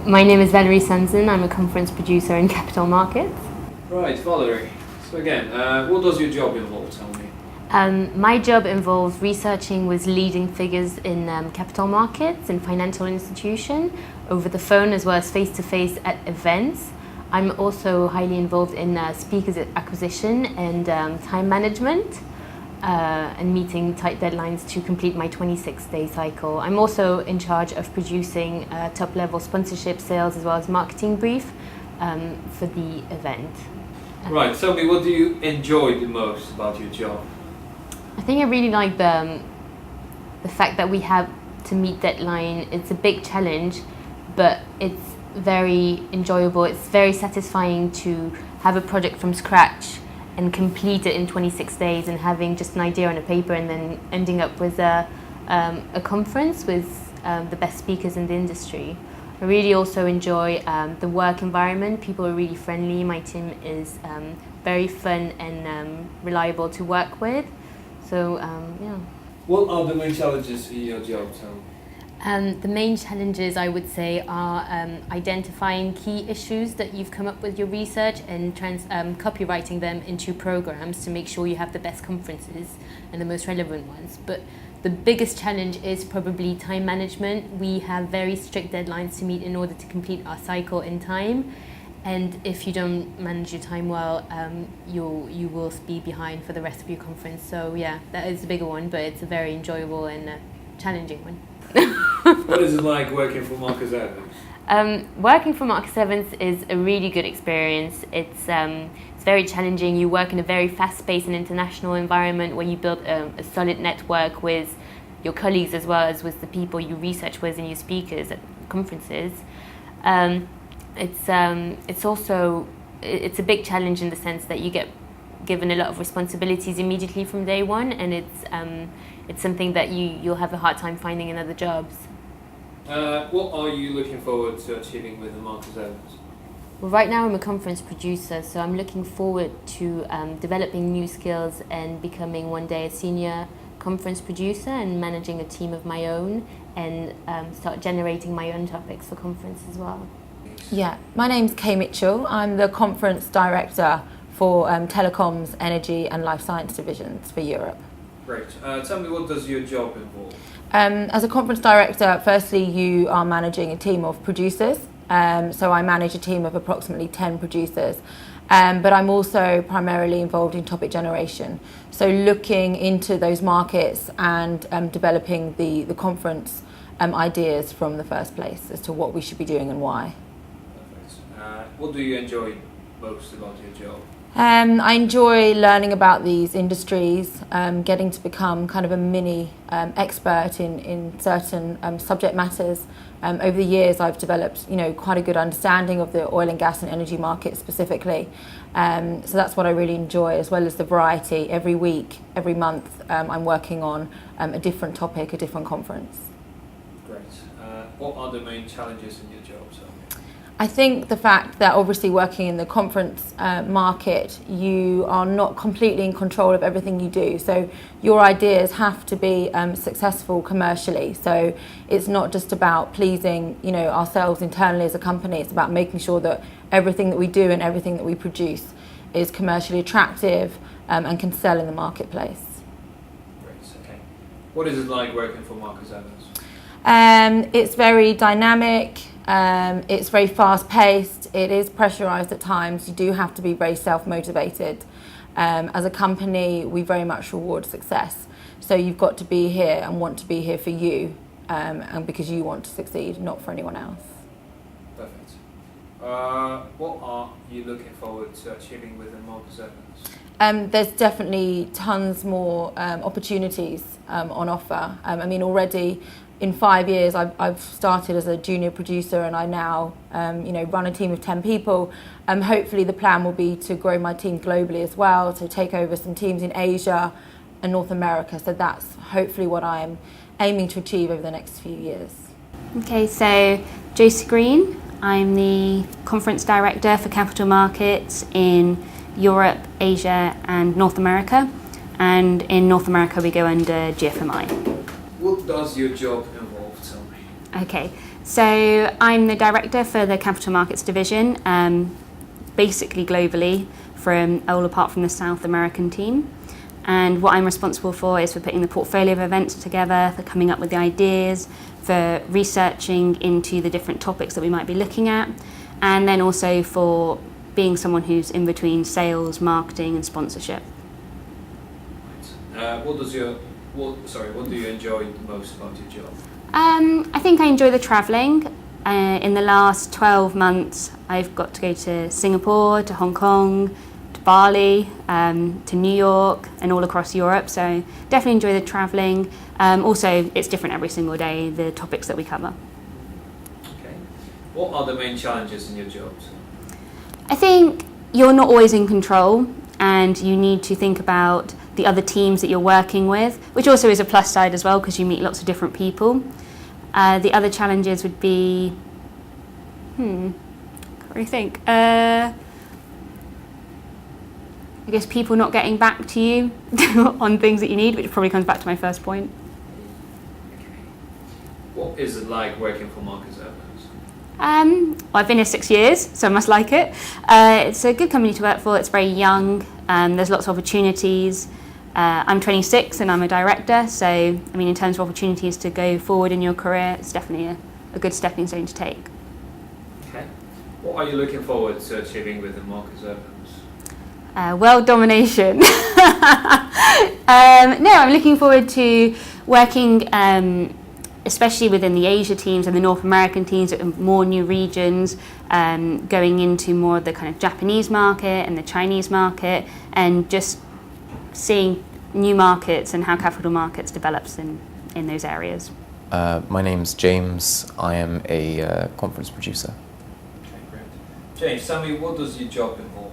My name is Valerie Sanson. I'm a conference producer in capital markets. Right, Valerie. So again, what does your job involve? Tell me. My job involves researching with leading figures in capital markets and financial institutions over the phone as well as face-to-face at events. I'm also highly involved in speakers acquisition and time management and meeting tight deadlines to complete my 26-day cycle. I'm also in charge of producing top-level sponsorship sales as well as marketing brief for the event. Right, tell me, what do you enjoy the most about your job? I think I really like the fact that we have to meet deadline. It's a big challenge, but it's very enjoyable. It's very satisfying to have a project from scratch and complete it in 26 days and having just an idea on a paper and then ending up with a conference with the best speakers in the industry. I really also enjoy the work environment. People are really friendly. My team is very fun and reliable to work with. So, yeah. What are the main challenges in your job, Tom? The main challenges, I would say, are identifying key issues that you've come up with your research and copywriting them into programs to make sure you have the best conferences and the most relevant ones. But the biggest challenge is probably time management. We have very strict deadlines to meet in order to complete our cycle in time. And if you don't manage your time well, you will be behind for the rest of your conference. So yeah, that is a bigger one, but it's a very enjoyable and challenging one. What is it like working for Marcus Evans? Working for Marcus Evans is a really good experience. It's very challenging. You work in a very fast-paced and international environment where you build a solid network with your colleagues as well as with the people you research with and your speakers at conferences. It's a big challenge in the sense that you get given a lot of responsibilities immediately from day one, and it's something that you'll have a hard time finding in other jobs. What are you looking forward to achieving with the Marcus Evans? Well, right now I'm a conference producer, so I'm looking forward to developing new skills and becoming one day a senior conference producer and managing a team of my own and start generating my own topics for conference as well. Yeah, my name's Kay Mitchell. I'm the conference director for telecoms, energy and life science divisions for Europe. Great. Tell me, what does your job involve? As a conference director, firstly you are managing a team of producers. So I manage a team of approximately 10 producers. But I'm also primarily involved in topic generation. So looking into those markets and developing the conference ideas from the first place as to what we should be doing and why. Perfect. What do you enjoy most about your job? I enjoy learning about these industries, getting to become kind of a mini expert in certain subject matters. Over the years I've developed quite a good understanding of the oil and gas and energy market specifically. So that's what I really enjoy, as well as the variety. Every week, every month I'm working on a different topic, a different conference. Great. What are the main challenges in your job? I think the fact that obviously working in the conference market, you are not completely in control of everything you do. So your ideas have to be successful commercially. So it's not just about pleasing, ourselves internally as a company. It's about making sure that everything that we do and everything that we produce is commercially attractive and can sell in the marketplace. Great. Okay. What is it like working for Marcus Evans? It's very dynamic. It's very fast-paced. It is pressurised at times. You do have to be very self-motivated. As a company, we very much reward success. So you've got to be here and want to be here for you, and because you want to succeed, not for anyone else. Perfect. What are you looking forward to achieving within Marcus Evans? There's definitely tons more opportunities on offer. Already in 5 years, I've started as a junior producer, and I now, run a team of 10 people. Hopefully, the plan will be to grow my team globally as well, to take over some teams in Asia and North America. So that's hopefully what I'm aiming to achieve over the next few years. Okay, so Josie Green. I'm the conference director for capital markets in Europe, Asia, and North America. And in North America, we go under GFMI. What does your job involve? Tell me. Okay, So I'm the director for the Capital Markets division, basically globally, from all apart from the South American team. And what I'm responsible for is for putting the portfolio of events together, for coming up with the ideas, for researching into the different topics that we might be looking at, and then also for being someone who's in between sales, marketing and sponsorship. What do you enjoy the most about your job? I think I enjoy the travelling. In the last 12 months, I've got to go to Singapore, to Hong Kong, to Bali, to New York, and all across Europe. So definitely enjoy the travelling. Also, it's different every single day, the topics that we cover. Okay. What are the main challenges in your jobs? I think you're not always in control, and you need to think about the other teams that you're working with, which also is a plus side as well because you meet lots of different people. The other challenges would be, can't really think. I guess people not getting back to you on things that you need, which probably comes back to my first point. Okay. What is it like working for Marcus Evans? Well, I've been here 6 years, so I must like it. It's a good company to work for. It's very young. There's lots of opportunities. I'm 26 and I'm a director, so I mean, in terms of opportunities to go forward in your career, it's definitely a good stepping stone to take. Okay. What are you looking forward to achieving with the Marcus Evans? World domination. No, I'm looking forward to working, especially within the Asia teams and the North American teams, more new regions, going into more of the kind of Japanese market and the Chinese market, and just seeing new markets and how capital markets develops in those areas. My name's James. I am a conference producer. Okay, great. James, tell me, what does your job involve?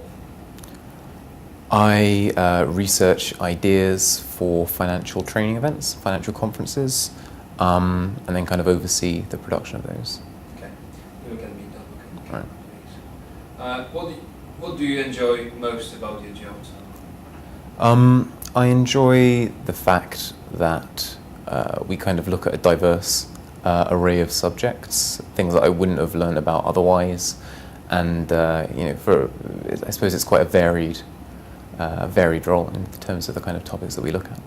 I research ideas for financial training events, financial conferences, and then kind of oversee the production of those. Okay, you're going to be done. Okay. Right. What do you enjoy most about your job? I enjoy the fact that we kind of look at a diverse array of subjects, things that I wouldn't have learned about otherwise, and I suppose it's quite a varied role in terms of the kind of topics that we look at.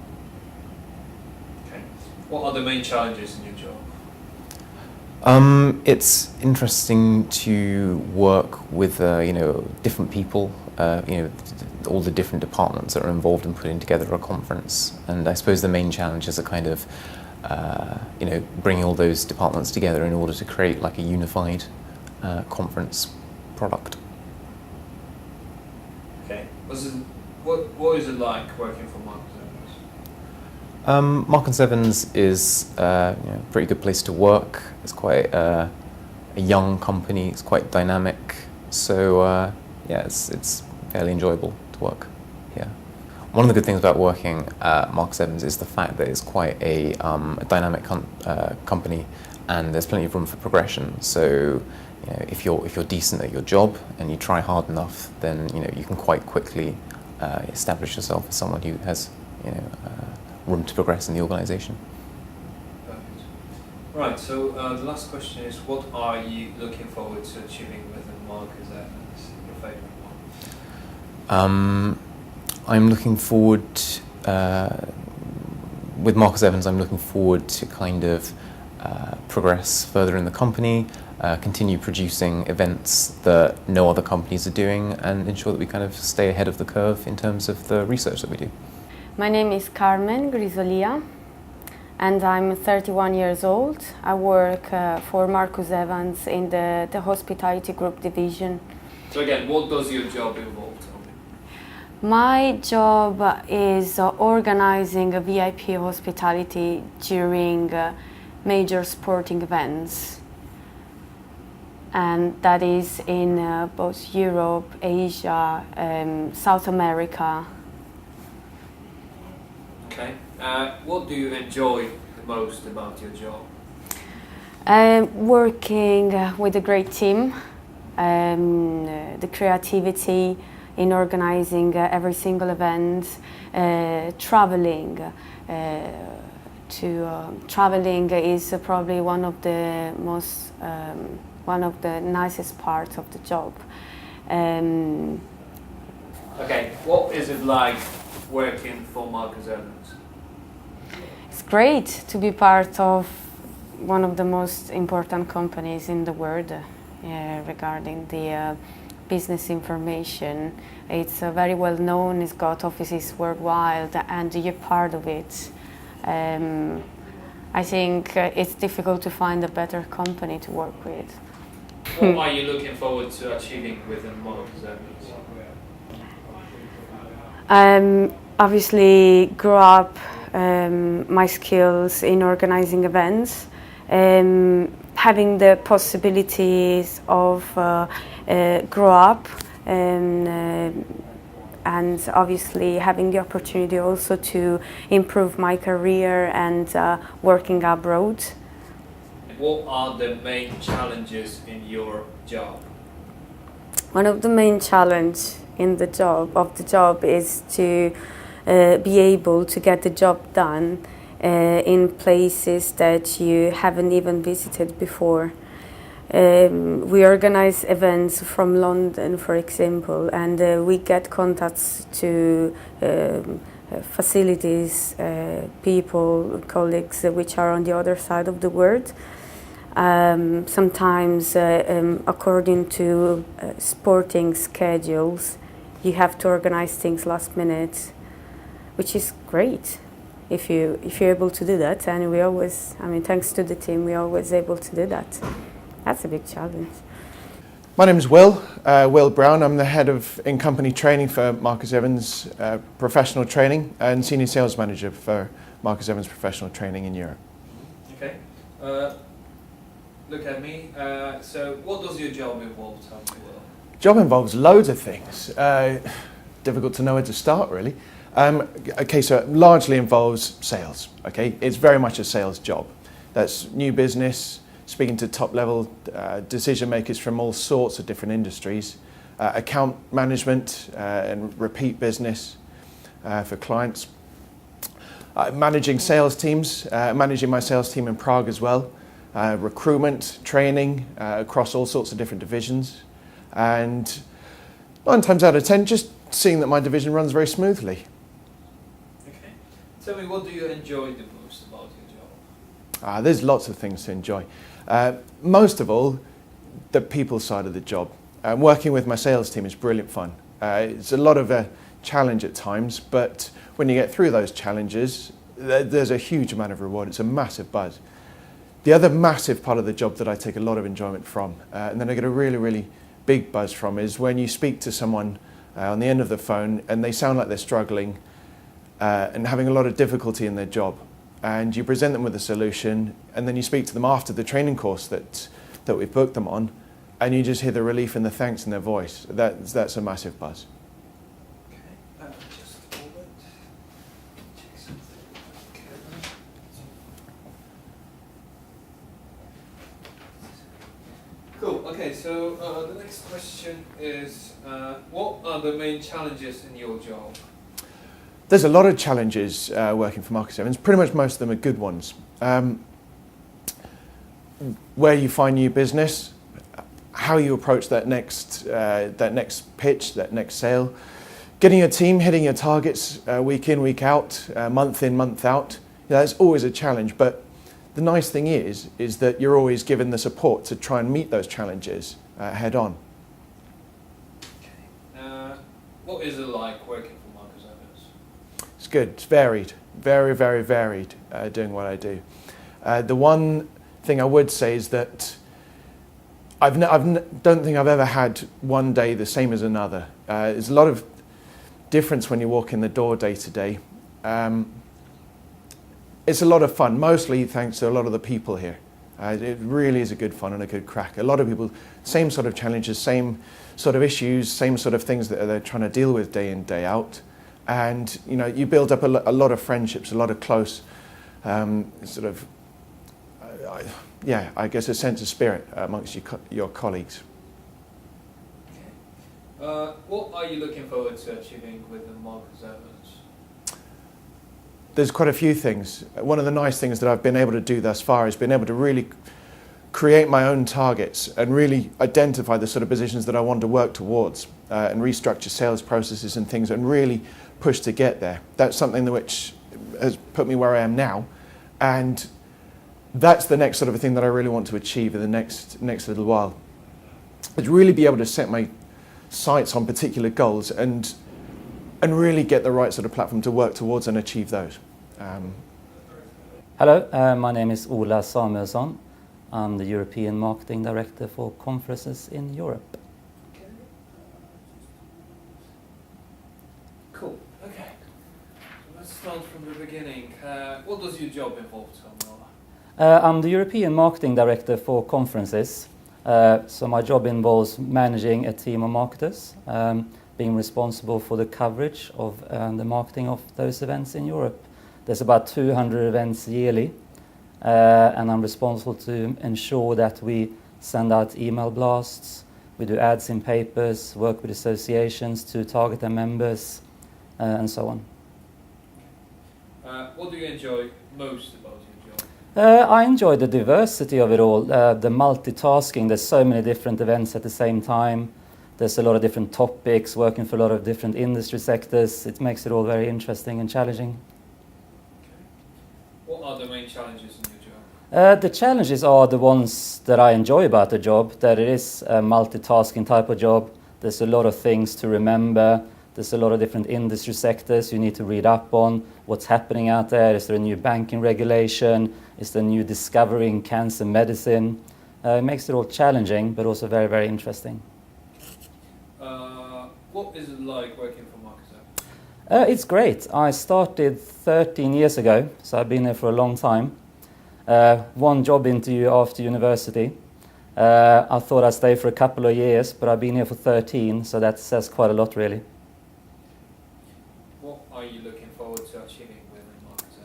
Okay. What are the main challenges in your job? It's interesting to work with different people, all the different departments that are involved in putting together a conference, and I suppose the main challenges are kind of bringing all those departments together in order to create like a unified conference product. Okay. What is it like working for Marcus Evans? Marcus Evans is a pretty good place to work. It's quite a young company. It's quite dynamic. So it's fairly enjoyable to work here. One of the good things about working at Marcus Evans is the fact that it's quite a dynamic company, and there's plenty of room for progression. So if you're decent at your job and you try hard enough, then you can quite quickly establish yourself as someone who has room to progress in the organisation. Perfect. Right, so the last question is, what are you looking forward to achieving with Marcus Evans, your favourite one? I'm looking forward, with Marcus Evans, I'm looking forward to kind of progress further in the company, continue producing events that no other companies are doing, and ensure that we kind of stay ahead of the curve in terms of the research that we do. My name is Carmen Grisolia, and I'm 31 years old. I work for Marcus Evans in the Hospitality Group division. So again, what does your job involve? Tell me. My job is organizing a VIP hospitality during major sporting events, and that is in both Europe, Asia, South America. Okay. What do you enjoy the most about your job? Working with a great team, the creativity in organizing every single event, traveling. Traveling is probably one of the most one of the nicest parts of the job. Okay, what is it like working for Marcus Evans? It's great to be part of one of the most important companies in the world regarding the business information. It's very well known, it's got offices worldwide, and you're part of it. I think it's difficult to find a better company to work with. What are you looking forward to achieving within Marcus Evans? Obviously, grow up my skills in organizing events, having the possibilities of grow up, and obviously having the opportunity also to improve my career and working abroad. What are the main challenges in your job? One of the main challenges in the job is to be able to get the job done in places that you haven't even visited before. We organize events from London, for example, and we get contacts to facilities, people, colleagues which are on the other side of the world. Sometimes, according to sporting schedules, you have to organize things last minute, which is great if you're able to do that. And we always, thanks to the team, we're always able to do that. That's a big challenge. My name is Will Brown. I'm the head of in-company training for Marcus Evans Professional Training and Senior Sales Manager for Marcus Evans Professional Training in Europe. Okay. Look at me. So what does your job involve? Tell me, Will. Job involves loads of things. Difficult to know where to start, really. Okay, so it largely involves sales. Okay, it's very much a sales job. That's new business, speaking to top-level decision makers from all sorts of different industries, account management and repeat business for clients, managing sales teams, managing my sales team in Prague as well, recruitment, training across all sorts of different divisions, and 9 times out of 10, just seeing that my division runs very smoothly. Okay. Tell me, what do you enjoy the most about your job? There's lots of things to enjoy. Most of all, the people side of the job. Working with my sales team is brilliant fun. It's a lot of a challenge at times, but when you get through those challenges, there's a huge amount of reward. It's a massive buzz. The other massive part of the job that I take a lot of enjoyment from, and then I get a really, really big buzz from, is when you speak to someone on the end of the phone and they sound like they're struggling and having a lot of difficulty in their job. And you present them with a solution, and then you speak to them after the training course that we've booked them on, and you just hear the relief and the thanks in their voice. That's a massive buzz. Okay. Just a moment. Check something. Okay. Cool. Okay. So the next question is, what are the main challenges in your job? There's a lot of challenges working for Marcus Evans. Pretty much most of them are good ones. Where you find new business, how you approach that next pitch, that next sale, getting your team hitting your targets week in, week out, month in, month out. That's always a challenge. But the nice thing is that you're always given the support to try and meet those challenges head on. Okay. What is it like working for Marcus Evans? It's good. It's varied. Very, very varied doing what I do. The one thing I would say is that I don't think I've ever had one day the same as another. There's a lot of difference when you walk in the door day to day. It's a lot of fun, mostly thanks to a lot of the people here. It really is a good fun and a good crack. A lot of people, same sort of challenges, same sort of issues, same sort of things that they're trying to deal with day in, day out. And you build up a lot of friendships, a lot of close I guess a sense of spirit amongst your colleagues. Okay. What are you looking forward to achieving with Marcus Evans? There's quite a few things. One of the nice things that I've been able to do thus far is been able to really create my own targets and really identify the sort of positions that I want to work towards and restructure sales processes and things and really push to get there. That's something which has put me where I am now, and that's the next sort of a thing that I really want to achieve in the next little while. Is really be able to set my sights on particular goals and really get the right sort of platform to work towards and achieve those. Hello, my name is Ola Samuelsson. I'm the European Marketing Director for Conferences in Europe. Cool. Okay. Let's start from the beginning. What does your job involve, Tom? I'm the European Marketing Director for Conferences. So my job involves managing a team of marketers, being responsible for the coverage of the marketing of those events in Europe. There's about 200 events yearly, and I'm responsible to ensure that we send out email blasts, we do ads in papers, work with associations to target their members, and so on. What do you enjoy most about your job? I enjoy the diversity of it all, the multitasking. There's so many different events at the same time. There's a lot of different topics, working for a lot of different industry sectors. It makes it all very interesting and challenging. What are the main challenges in your job? The challenges are the ones that I enjoy about the job, that it is a multitasking type of job. There's a lot of things to remember. There's a lot of different industry sectors you need to read up on. What's happening out there? Is there a new banking regulation? Is there new discovery in cancer medicine? It makes it all challenging, but also very, very interesting. What is it like working for Marcus Evans? It's great. I started 13 years ago, so I've been there for a long time. One job interview after university. I thought I'd stay for a couple of years, but I've been here for 13, so that says quite a lot, really. What are you looking forward to achieving within Marcus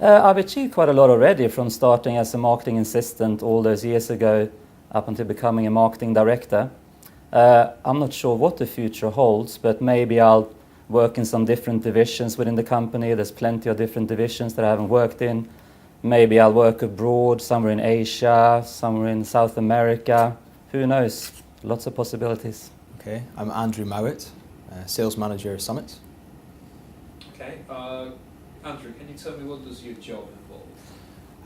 Evans? I've achieved quite a lot already, from starting as a marketing assistant all those years ago up until becoming a marketing director. I'm not sure what the future holds, but maybe I'll work in some different divisions within the company. There's plenty of different divisions that I haven't worked in. Maybe I'll work abroad, somewhere in Asia, somewhere in South America. Who knows? Lots of possibilities. Okay, I'm Andrew Mowat, Sales Manager at Summit. Okay, Andrew, can you tell me what does your job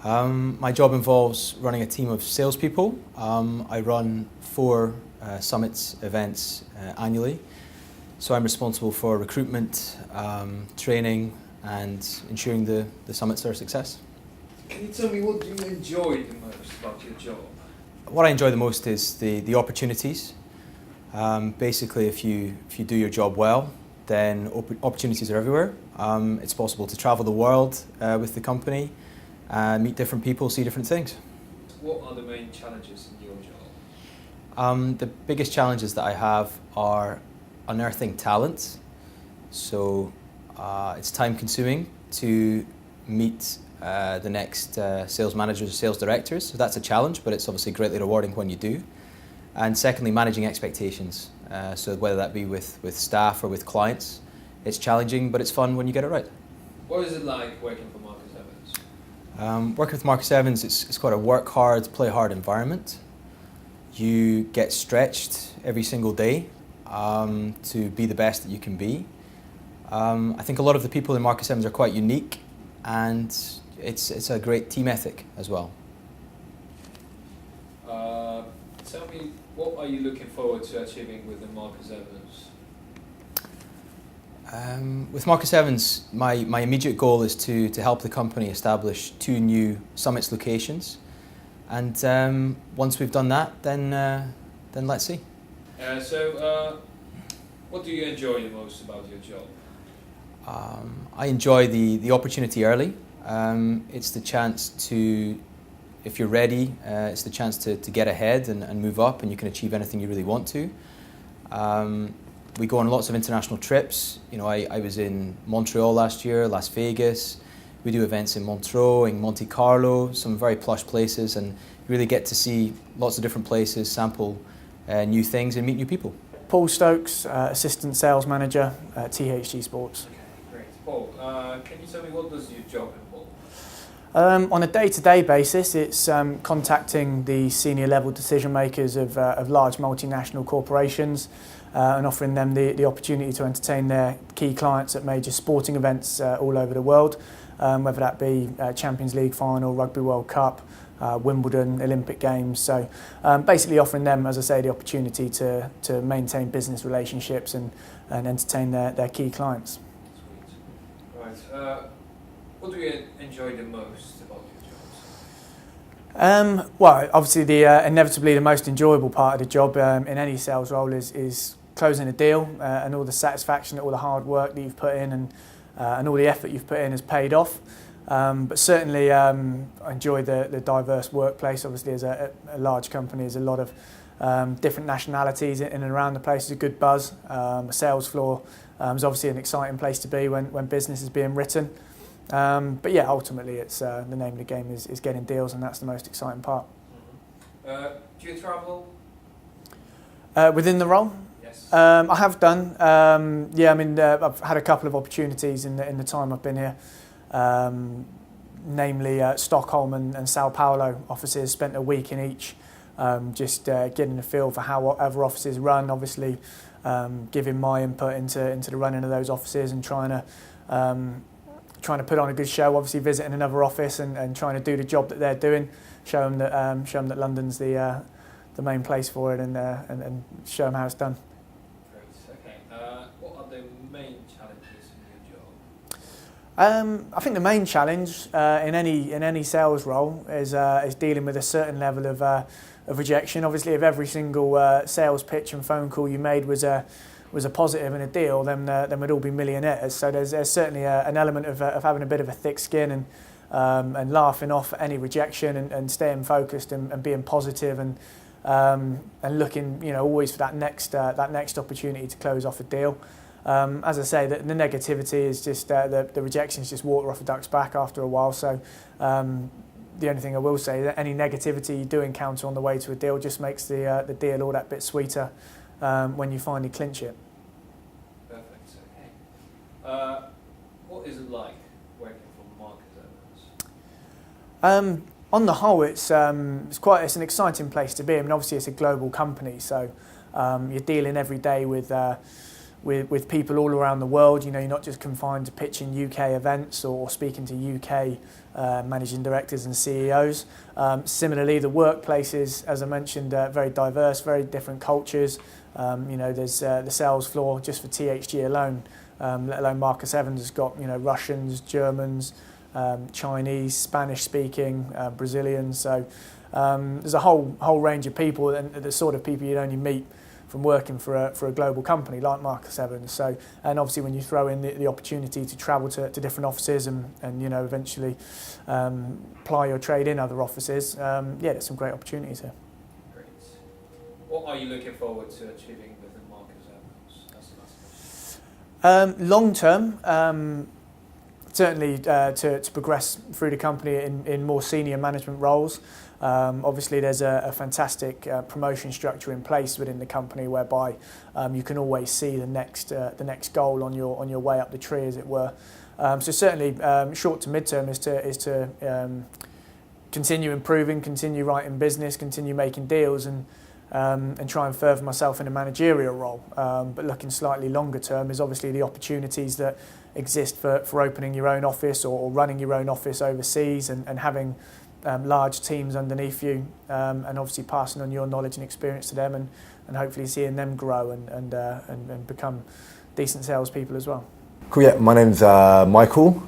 involve? My job involves running a team of salespeople. I run 4 Summits events annually. So I'm responsible for recruitment, training, and ensuring the summits are a success. Can you tell me what you enjoy the most about your job? What I enjoy the most is the opportunities. Basically, if you do your job well, then opportunities are everywhere. It's possible to travel the world with the company, meet different people, see different things. What are the main challenges in your job? The biggest challenges that I have are unearthing talent. So it's time consuming to meet the next sales managers or sales directors. So that's a challenge, but it's obviously greatly rewarding when you do. And secondly, managing expectations. So whether that be with staff or with clients, it's challenging, but it's fun when you get it right. What is it like working for Marcus Evans? Working with Marcus Evans, it's quite a work hard, play hard environment. You get stretched every single day to be the best that you can be. I think a lot of the people in Marcus Evans are quite unique, and it's a great team ethic as well. Tell me, what are you looking forward to achieving with the Marcus Evans? With Marcus Evans, my immediate goal is to help the company establish 2 new Summits locations. And once we've done that, then let's see. What do you enjoy the most about your job? I enjoy the opportunity early. It's the chance to, if you're ready, it's the chance to get ahead and move up, and you can achieve anything you really want to. We go on lots of international trips. You know, I was in Montreal last year, Las Vegas. We do events in Montreux, in Monte Carlo, some very plush places, and you really get to see lots of different places, sample new things and meet new people. Paul Stokes, Assistant Sales Manager at THG Sports. Okay, great. Paul, can you tell me what does your job involve? On a day-to-day basis, it's contacting the senior level decision makers of large multinational corporations and offering them the opportunity to entertain their key clients at major sporting events all over the world, whether that be Champions League final, Rugby World Cup, Wimbledon, Olympic Games. So basically offering them, as I say, the opportunity to maintain business relationships and entertain their key clients. Sweet. Right. What do you enjoy the most about your jobs? Well, obviously, inevitably the most enjoyable part of the job in any sales role is closing a deal and all the satisfaction that all the hard work that you've put in and all the effort you've put in has paid off. But certainly, I enjoy the diverse workplace. Obviously, as a large company, there's a lot of different nationalities in and around the place. There's a good buzz. The sales floor is obviously an exciting place to be when business is being written. But yeah, ultimately, it's the name of the game is getting deals, and that's the most exciting part. Mm-hmm. Do you travel? Within the role? Yes. I have done. I've had a couple of opportunities in the time I've been here. Namely Stockholm and Sao Paulo offices, spent a week in each, just getting a feel for how other offices run, obviously giving my input into the running of those offices and trying to put on a good show, obviously visiting another office and trying to do the job that they're doing, show them that London's the main place for it and show them how it's done. Great, okay. What are the main challenges in your job? I think the main challenge in any sales role is dealing with a certain level of rejection. Obviously, if every single sales pitch and phone call you made was a positive and a deal, then we'd all be millionaires. So there's certainly an element of having a bit of a thick skin and laughing off any rejection and staying focused and being positive and looking, always for that next opportunity to close off a deal. As I say, the negativity is just the rejection is just water off a duck's back after a while. So the only thing I will say is that any negativity you do encounter on the way to a deal just makes the deal all that bit sweeter when you finally clinch it. Perfect. Okay. What is it like working for Marcus Evans? On the whole, it's an exciting place to be. I mean, obviously it's a global company, so you're dealing every day with people all around the world. You're not just confined to pitching UK events or speaking to UK managing directors and CEOs. Similarly, the workplace is, as I mentioned, very diverse, very different cultures. There's the sales floor just for THG alone, let alone Marcus Evans has got Russians, Germans, Chinese, Spanish speaking, Brazilians. So there's a whole range of people and the sort of people you'd only meet from working for a global company like Marcus Evans. So, and obviously when you throw in the opportunity to travel to different offices and eventually ply your trade in other offices, there's some great opportunities here. Great. What are you looking forward to achieving within Marcus Evans? That's the last question. Long term, certainly to progress through the company in more senior management roles. Obviously, there's a fantastic promotion structure in place within the company whereby you can always see the next goal on your way up the tree, as it were. So certainly, short to mid-term is to continue improving, continue writing business, continue making deals, and try and further myself in a managerial role. But looking slightly longer term is obviously the opportunities that exist for opening your own office or running your own office overseas and having large teams underneath you, and obviously passing on your knowledge and experience to them and hopefully seeing them grow and become decent salespeople as well. Cool, yeah, my name's Michael.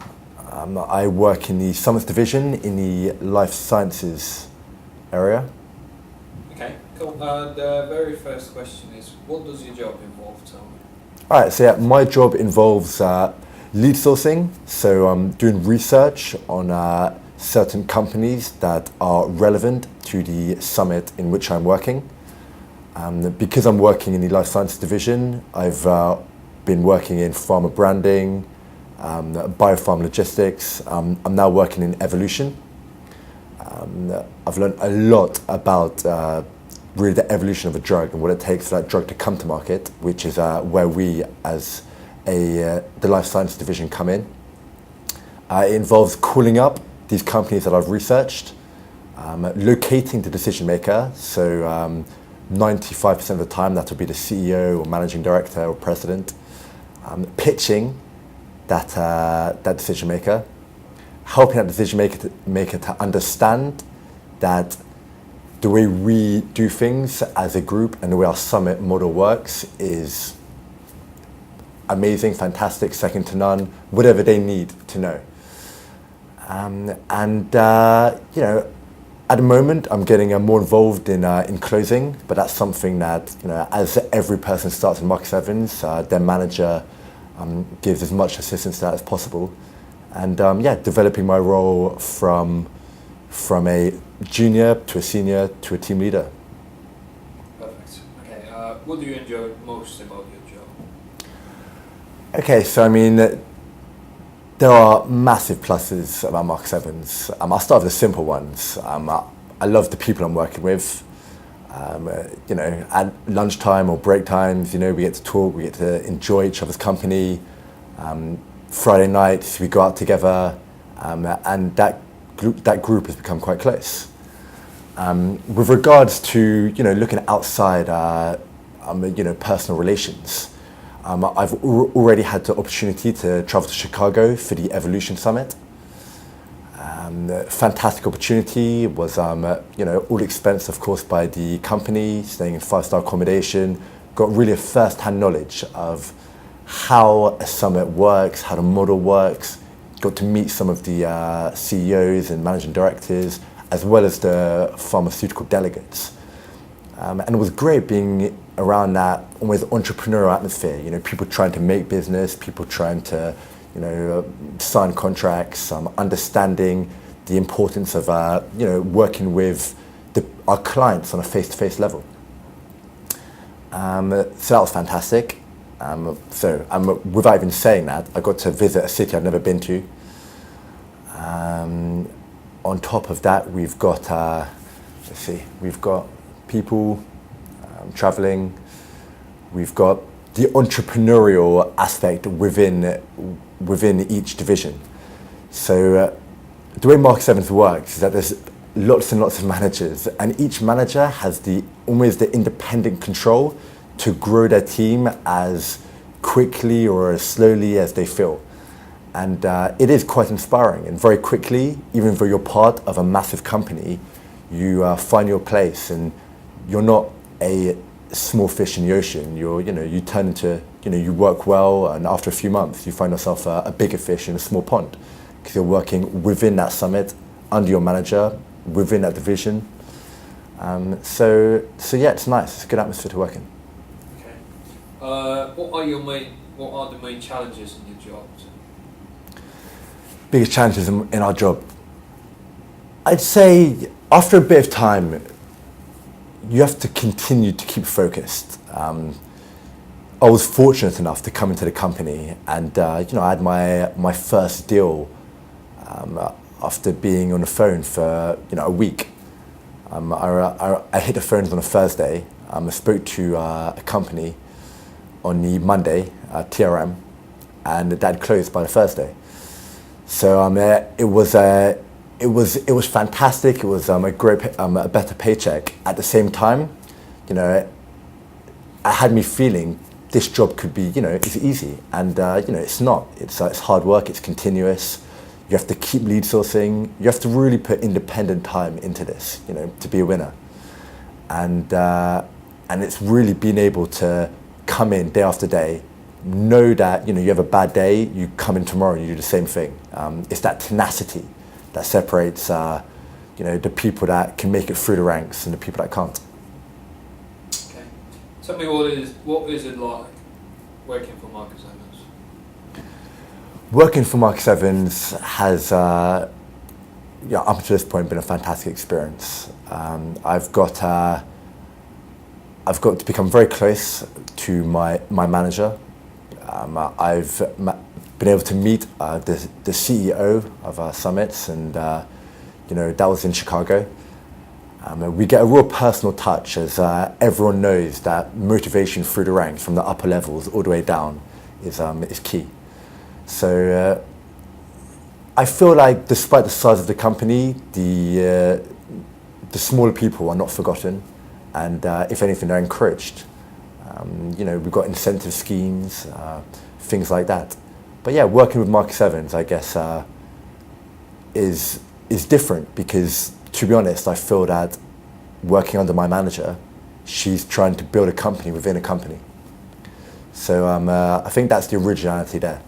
I work in the Summits division in the life sciences area. Okay, cool. The very first question is, what does your job involve? Tell me. All right, so yeah, my job involves lead sourcing, so I'm doing research on certain companies that are relevant to the summit in which I'm working. Because I'm working in the life sciences division, I've been working in pharma branding, biopharm logistics. I'm now working in evolution. I've learned a lot about really the evolution of a drug and what it takes for that drug to come to market, which is where we as the life sciences division come in. It involves calling up these companies that I've researched, locating the decision maker. So 95% of the time that will be the CEO or managing director or president, pitching that decision maker, helping that decision maker to understand that the way we do things as a group and the way our summit model works is amazing, fantastic, second to none, whatever they need to know. You know, at the moment, I'm getting more involved in closing, but that's something that, you know, as every person starts in Marcus Evans, their manager gives as much assistance to that as possible. And yeah, developing my role from a junior to a senior to a team leader. Perfect. Okay. What do you enjoy most about your job? Okay, so I mean, there are massive pluses about Marcus Evans. I'll start with the simple ones. I love the people I'm working with. You know, at lunchtime or break times, you know, we get to talk, we get to enjoy each other's company. Friday nights, we go out together, and that group has become quite close. With regards to, you know, looking outside, you know, personal relations, I've already had the opportunity to travel to Chicago for the Evolution Summit. Fantastic opportunity. It was, you know, all expensed, of course, by the company, staying in 5-star accommodation. Got really a first-hand knowledge of how a summit works, how the model works. Got to meet some of the CEOs and managing directors, as well as the pharmaceutical delegates. And it was great being around that almost entrepreneurial atmosphere, you know, people trying to make business, people trying to, you know, sign contracts, understanding the importance of, you know, working with our clients on a face-to-face level. So that was fantastic. Without even saying that, I got to visit a city I've never been to. On top of that, we've got, we've got people traveling. We've got the entrepreneurial aspect within each division. So the way Marcus Evans works is that there's lots and lots of managers, and each manager has almost the independent control to grow their team as quickly or as slowly as they feel. And it is quite inspiring, and very quickly, even though you're part of a massive company, you find your place, and you're not a small fish in the ocean. You turn into, you work well, and after a few months, you find yourself a bigger fish in a small pond, because you're working within that summit, under your manager, within that division. So yeah, it's nice. It's a good atmosphere to work in. Okay. What are the main challenges in your job? Biggest challenges in our job? I'd say after a bit of time, you have to continue to keep focused. I was fortunate enough to come into the company, and I had my first deal after being on the phone for a week. I hit the phones on a Thursday. I spoke to a company on the Monday, TRM, and that closed by the Thursday. So it was fantastic. It was a great, a better paycheck. At the same time, it had me feeling this job could be, it's easy, and it's not. It's hard work. It's continuous. You have to keep lead sourcing. You have to really put independent time into this, to be a winner. And it's really being able to come in day after day, know that you have a bad day, you come in tomorrow and you do the same thing. It's that tenacity that separates the people that can make it through the ranks and the people that can't. Okay. Tell me what is it like working for Marcus Evans? Working for Marcus Evans has up to this point been a fantastic experience. I've got to become very close to my manager. I've been able to meet the CEO of our summits, and that was in Chicago. We get a real personal touch, as everyone knows that motivation through the ranks, from the upper levels all the way down, is key. So I feel like despite the size of the company, the smaller people are not forgotten, and if anything, they're encouraged. We've got incentive schemes, things like that. But yeah, working with Marcus Evans, I guess, is different because, to be honest, I feel that working under my manager, she's trying to build a company within a company. So I think that's the originality there.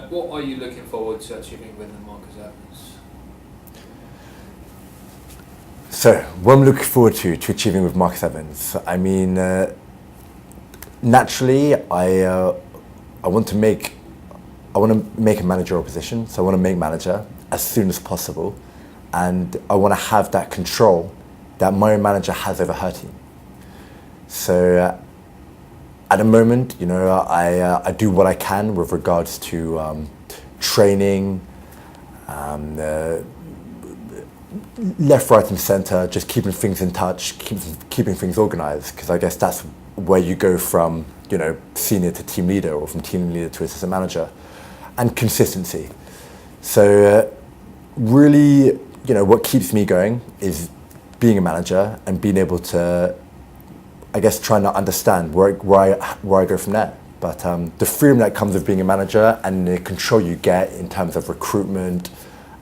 What are you looking forward to achieving within Marcus Evans? So, what I'm looking forward to achieving with Marcus Evans, I mean, naturally, I want to make a managerial position. So I want to make manager as soon as possible, and I want to have that control that my manager has over her team. So at the moment, I do what I can with regards to training, left, right, and centre, just keeping things in touch, keeping things organised. Because I guess that's where you go from, senior to team leader, or from team leader to assistant manager, and consistency. So really, what keeps me going is being a manager and being able to, I guess, trying to understand where I go from there. But the freedom that comes with being a manager and the control you get in terms of recruitment,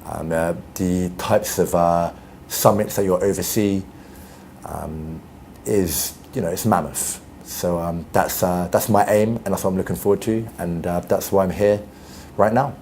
the types of summits that you'll oversee, is, it's mammoth. So that's my aim, and that's what I'm looking forward to, and that's why I'm here right now.